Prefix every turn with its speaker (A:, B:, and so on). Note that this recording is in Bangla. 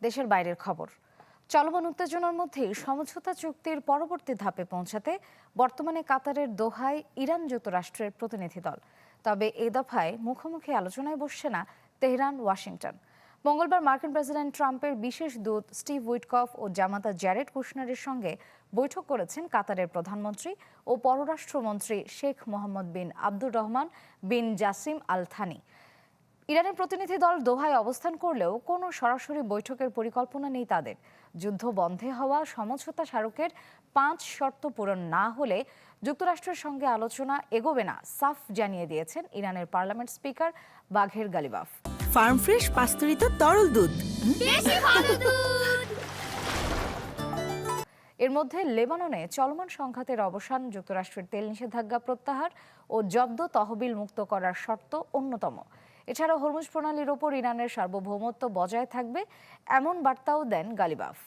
A: দেশের বাইরের খবর। চলমান উত্তেজনার মধ্যেই সমঝোতা চুক্তির পরবর্তী ধাপে পৌঁছাতে বর্তমানে কাতারের দোহায় ইরান যুক্তরাষ্ট্রের প্রতিনিধি দল। তবে এ দফায় মুখোমুখি আলোচনায় বসছে না তেহরান ওয়াশিংটন। মঙ্গলবার মার্কিন প্রেসিডেন্ট ট্রাম্পের বিশেষ দূত স্টিভ উইটকফ ও জামাতা জ্যারেড কুশনারের সঙ্গে বৈঠক করেছেন কাতারের প্রধানমন্ত্রী ও পররাষ্ট্রমন্ত্রী শেখ মোহাম্মদ বিন আব্দুর রহমান বিন জাসিম আল থানি। ইরানের প্রতিনিধি দল দোহায় অবস্থান করলেও কোনো সরাসরি বৈঠকের পরিকল্পনা নেই তাদের। যুদ্ধ বন্ধে হওয়া সমঝোতা স্মারকের 5 শর্ত পূরণ না হলে যুক্তরাষ্ট্রের সঙ্গে আলোচনা এগোবে না সাফ জানিয়ে দিয়েছেন ইরানের parliament speaker Bagher Ghalibaf.
B: Farm fresh পাস্তুরিত তরল দুধ।
A: এর মধ্যে লেবাননে চলমান সংঘাতের অবসান, যুক্তরাষ্ট্রের তেল নিষেধাজ্ঞা প্রত্যাহার ও জব্দ তহবিল মুক্ত করার শর্ত অন্যতম। এছাড়া হরমুজ প্রণালীর ওপর ইরানের সার্বভৌমত্ব বজায় থাকবে এমন বার্তাও দেন গালিবাফ।